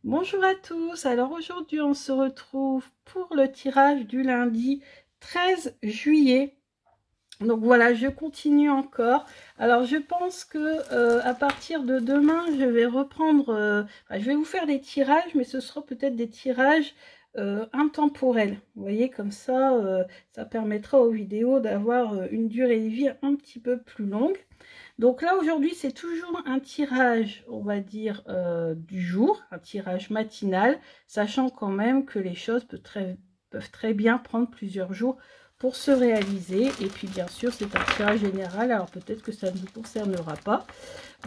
Bonjour à tous, alors aujourd'hui on se retrouve pour le tirage du lundi 13 juillet. Donc voilà, je continue encore. Alors je pense que à partir de demain, je vais reprendre, je vais vous faire des tirages, mais ce sera peut-être des tirages intemporels. Vous voyez, comme ça, ça permettra aux vidéos d'avoir une durée de vie un petit peu plus longue. Donc là aujourd'hui c'est toujours un tirage, on va dire, du jour, un tirage matinal, sachant quand même que les choses peuvent très bien prendre plusieurs jours pour se réaliser. Et puis bien sûr c'est un tirage général, alors peut-être que ça ne vous concernera pas.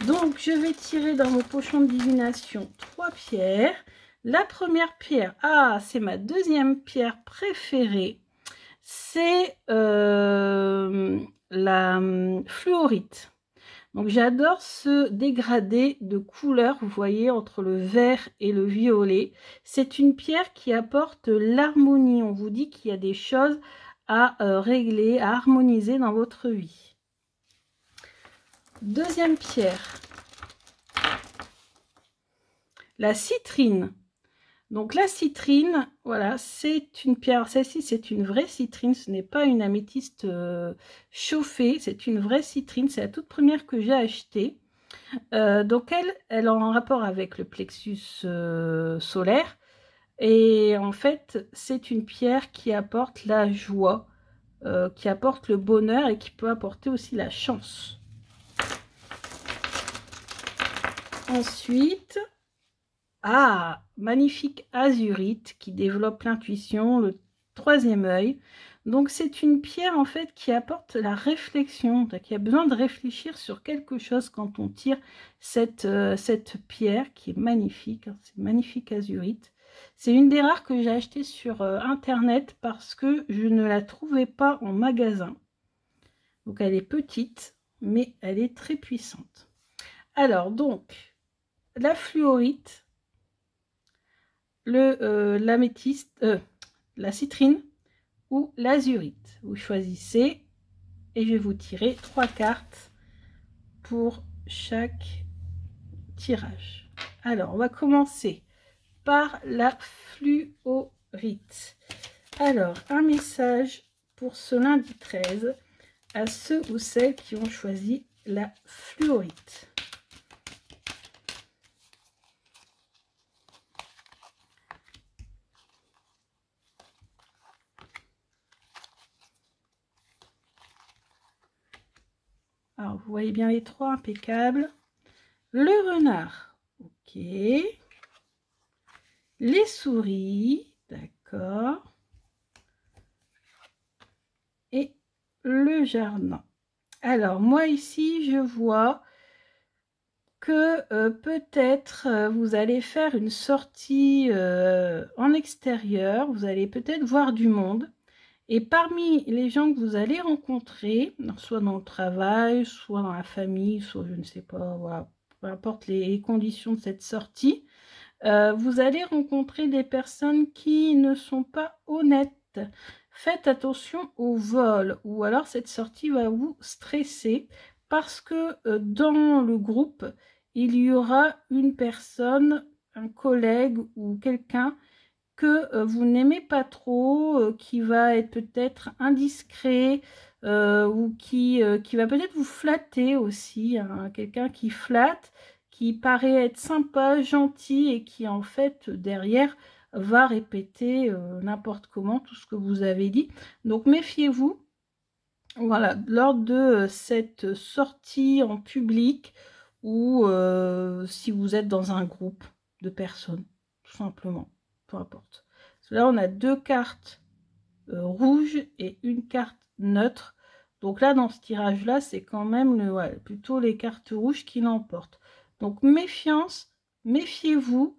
Donc je vais tirer dans mon pochon de divination 3 pierres. La première pierre, c'est ma deuxième pierre préférée, c'est la fluorite. Donc j'adore ce dégradé de couleurs, vous voyez, entre le vert et le violet. C'est une pierre qui apporte l'harmonie. On vous dit qu'il y a des choses à régler, à harmoniser dans votre vie. Deuxième pierre, la citrine. Donc la citrine, voilà, c'est une pierre, celle-ci c'est une vraie citrine, ce n'est pas une améthyste chauffée, c'est une vraie citrine, c'est la toute première que j'ai achetée. Donc elle est en rapport avec le plexus solaire, et en fait c'est une pierre qui apporte la joie, qui apporte le bonheur et qui peut apporter aussi la chance. Ensuite, magnifique azurite qui développe l'intuition, le troisième œil. Donc c'est une pierre en fait qui apporte la réflexion, qui a besoin de réfléchir sur quelque chose quand on tire cette pierre qui est magnifique, hein, c'est magnifique azurite. C'est une des rares que j'ai acheté sur internet parce que je ne la trouvais pas en magasin. Donc elle est petite mais elle est très puissante. Alors donc la fluorite, l'améthyste, la citrine ou l'azurite. Vous choisissez et je vais vous tirer 3 cartes pour chaque tirage. Alors, on va commencer par la fluorite. Alors, un message pour ce lundi 13 à ceux ou celles qui ont choisi la fluorite. Alors, vous voyez bien les trois, impeccable. Le renard, ok. Les souris, d'accord. Et le jardin. Alors, moi ici, je vois que peut-être vous allez faire une sortie en extérieur. Vous allez peut-être voir du monde. Et parmi les gens que vous allez rencontrer, soit dans le travail, soit dans la famille, soit je ne sais pas, voilà, peu importe les conditions de cette sortie, vous allez rencontrer des personnes qui ne sont pas honnêtes. Faites attention au vol, ou alors cette sortie va vous stresser parce que dans le groupe, il y aura une personne, un collègue ou quelqu'un que vous n'aimez pas trop, qui va être peut-être indiscret, ou qui va peut-être vous flatter aussi, hein, quelqu'un qui flatte, qui paraît être sympa, gentil et qui en fait derrière va répéter n'importe comment tout ce que vous avez dit. Donc méfiez-vous, voilà, lors de cette sortie en public ou si vous êtes dans un groupe de personnes, tout simplement. Peu importe. Parce que là, on a 2 cartes rouges et une carte neutre. Donc là, dans ce tirage-là, c'est quand même plutôt les cartes rouges qui l'emportent. Donc méfiance, méfiez-vous,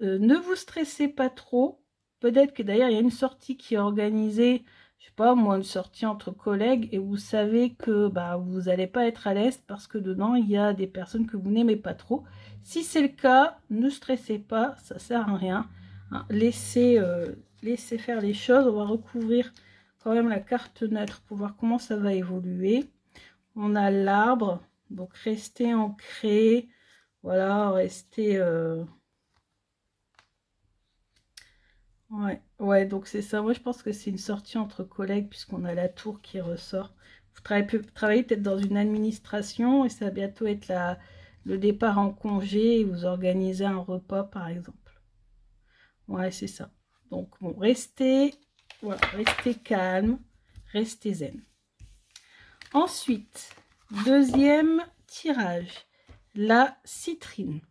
ne vous stressez pas trop. Peut-être que d'ailleurs, il y a une sortie qui est organisée, je sais pas, moi, une sortie entre collègues, et vous savez que vous n'allez pas être à l'aise parce que dedans, il y a des personnes que vous n'aimez pas trop. Si c'est le cas, ne stressez pas, ça sert à rien. Hein, laissez faire les choses. On va recouvrir quand même la carte neutre pour voir comment ça va évoluer. On a l'arbre, donc restez ancré, voilà, restez Ouais, ouais, donc c'est ça. Moi, je pense que c'est une sortie entre collègues, puisqu'on a la tour qui ressort. Vous travaillez peut-être dans une administration et ça va bientôt être le départ en congé et vous organisez un repas, par exemple. Ouais, c'est ça. Donc, bon, voilà, restez calme, restez zen. Ensuite, deuxième tirage, la citrine.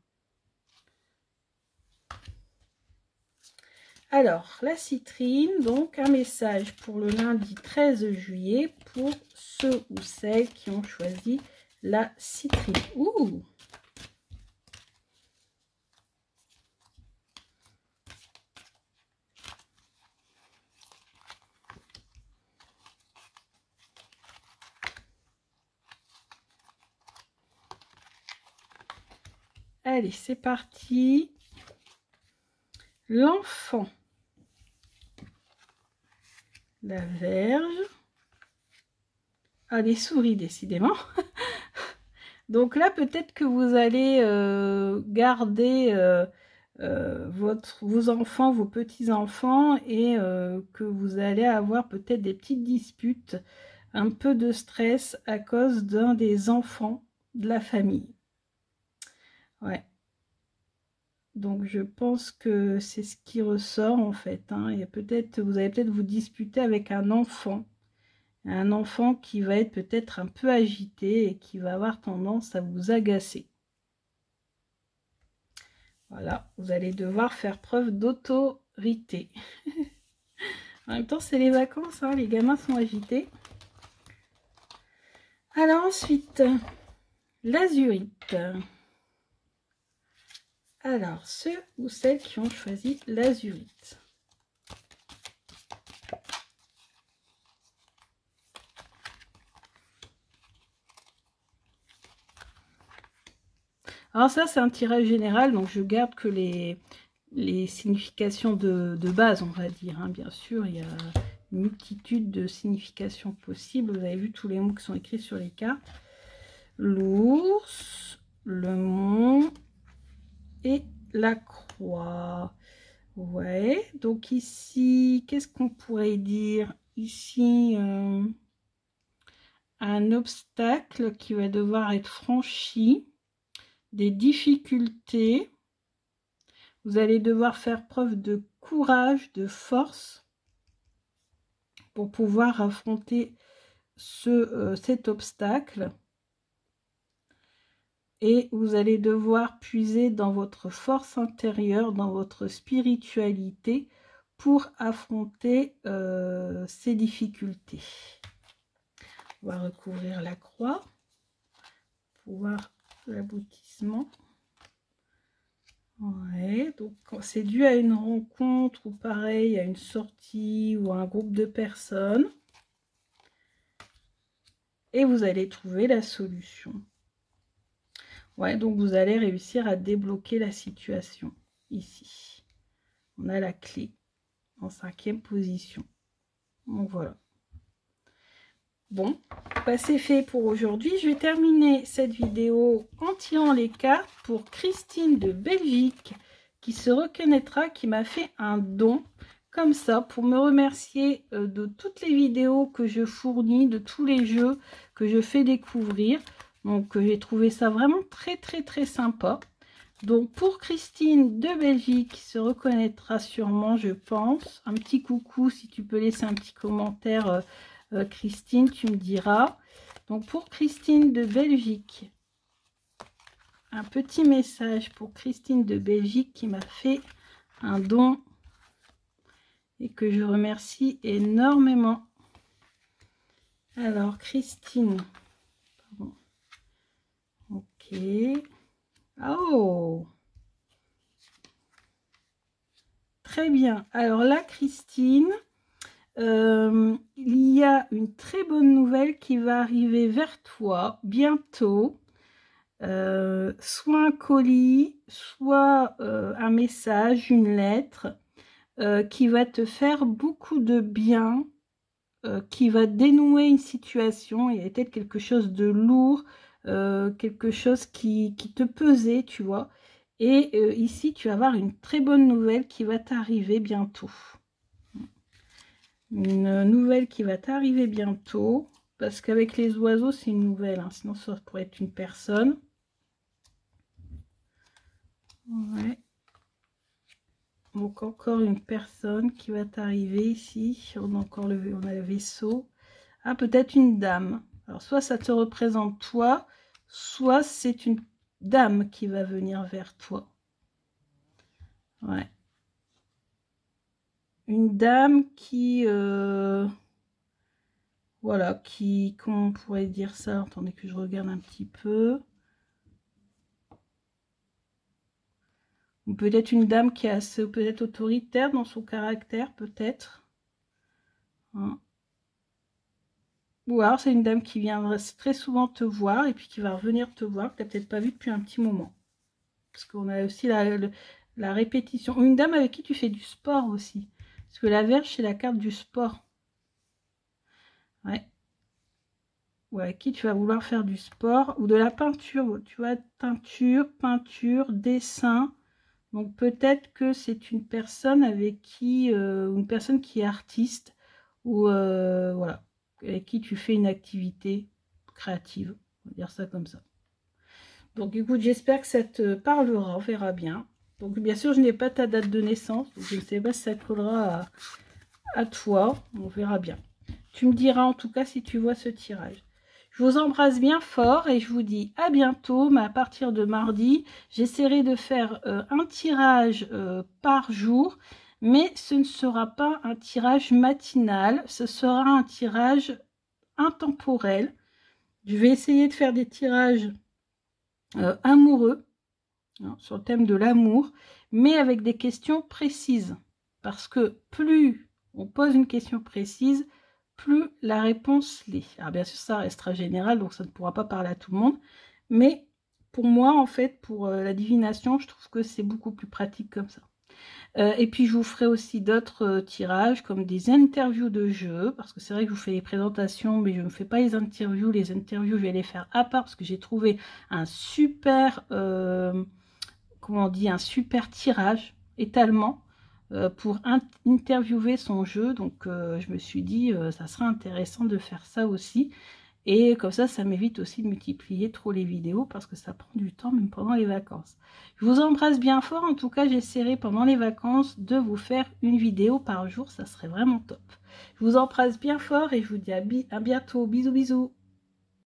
Alors, la citrine, donc un message pour le lundi 13 juillet pour ceux ou celles qui ont choisi la citrine. Ouh! Allez, c'est parti. L'enfant. La Vierge. Ah, les souris, décidément. Donc là, peut-être que vous allez garder vos enfants, vos petits-enfants, et que vous allez avoir peut-être des petites disputes, un peu de stress à cause d'un des enfants de la famille. Ouais. Donc je pense que c'est ce qui ressort en fait, hein. Et peut-être, vous allez peut-être vous disputer avec un enfant qui va être peut-être un peu agité et qui va avoir tendance à vous agacer. Voilà, vous allez devoir faire preuve d'autorité. En même temps, c'est les vacances, hein, les gamins sont agités. Alors ensuite, l'azurite. Alors, ceux ou celles qui ont choisi l'azurite. Alors ça, c'est un tirage général, donc je garde que les significations de base, on va dire. Hein. Bien sûr, il y a une multitude de significations possibles. Vous avez vu tous les mots qui sont écrits sur les cartes. L'ours, le mont et la croix. Ouais, donc ici, qu'est-ce qu'on pourrait dire? Ici, un obstacle qui va devoir être franchi, des difficultés. Vous allez devoir faire preuve de courage, de force pour pouvoir affronter cet obstacle. Et vous allez devoir puiser dans votre force intérieure, dans votre spiritualité pour affronter ces difficultés. On va recouvrir la croix pour voir l'aboutissement. Ouais, donc c'est dû à une rencontre ou pareil, à une sortie ou à un groupe de personnes. Et vous allez trouver la solution. Ouais, donc vous allez réussir à débloquer la situation. Ici, on a la clé en 5e position. Donc voilà. Bon, bah c'est fait pour aujourd'hui. Je vais terminer cette vidéo en tirant les cartes pour Christine de Belgique qui se reconnaîtra, qui m'a fait un don comme ça pour me remercier de toutes les vidéos que je fournis, de tous les jeux que je fais découvrir. Donc j'ai trouvé ça vraiment très sympa. Donc pour Christine de Belgique qui se reconnaîtra sûrement, je pense. Un petit coucou, si tu peux laisser un petit commentaire Christine, tu me diras. Donc pour Christine de Belgique, un petit message pour Christine de Belgique qui m'a fait un don et que je remercie énormément. Alors Christine, pardon. Ok. Oh, très bien. Alors là Christine, il y a une très bonne nouvelle qui va arriver vers toi bientôt. Soit un colis, soit un message, une lettre qui va te faire beaucoup de bien, qui va dénouer une situation. Il y a peut-être quelque chose de lourd, quelque chose qui te pesait, tu vois. Et ici, tu vas avoir une très bonne nouvelle qui va t'arriver bientôt. Une nouvelle qui va t'arriver bientôt. Parce qu'avec les oiseaux, c'est une nouvelle. Hein, sinon, ça pourrait être une personne. Ouais. Donc, encore une personne qui va t'arriver ici. On a encore on a le vaisseau. Ah, peut-être une dame. Alors, soit ça te représente toi, soit c'est une dame qui va venir vers toi. Ouais. Une dame qui... voilà, comment on pourrait dire ça? Attendez que je regarde un petit peu. Ou peut-être une dame qui est assez peut-être autoritaire dans son caractère, peut-être. Hein. Ou alors c'est une dame qui vient très souvent te voir et puis qui va revenir te voir, que tu n'as peut-être pas vu depuis un petit moment. Parce qu'on a aussi la répétition. Ou une dame avec qui tu fais du sport aussi. Parce que la Vierge, c'est la carte du sport. Ouais. Ou avec qui tu vas vouloir faire du sport. Ou de la peinture. Tu vois, peinture, dessin. Donc peut-être que c'est une personne avec qui... une personne qui est artiste. Ou voilà. Avec qui tu fais une activité créative. On va dire ça comme ça. Donc écoute, j'espère que ça te parlera, on verra bien. Donc bien sûr, je n'ai pas ta date de naissance, donc je ne sais pas si ça collera à toi, on verra bien. Tu me diras en tout cas si tu vois ce tirage. Je vous embrasse bien fort et je vous dis à bientôt, mais à partir de mardi, j'essaierai de faire un tirage par jour, mais ce ne sera pas un tirage matinal, ce sera un tirage intemporel. Je vais essayer de faire des tirages amoureux, hein, sur le thème de l'amour, mais avec des questions précises. Parce que plus on pose une question précise, plus la réponse l'est. Alors bien sûr, ça restera général, donc ça ne pourra pas parler à tout le monde. Mais pour moi, en fait, pour la divination, je trouve que c'est beaucoup plus pratique comme ça. Et puis je vous ferai aussi d'autres tirages comme des interviews de jeux, parce que c'est vrai que je vous fais les présentations, mais je ne fais pas les interviews. Les interviews, je vais les faire à part parce que j'ai trouvé un super, comment on dit, un super tirage, étalement, pour interviewer son jeu. Donc je me suis dit, ça serait intéressant de faire ça aussi. Et comme ça m'évite aussi de multiplier trop les vidéos parce que ça prend du temps même pendant les vacances. Je vous embrasse bien fort. En tout cas, j'essaierai pendant les vacances de vous faire une vidéo par jour. Ça serait vraiment top. Je vous embrasse bien fort et je vous dis à bientôt. Bisous, bisous.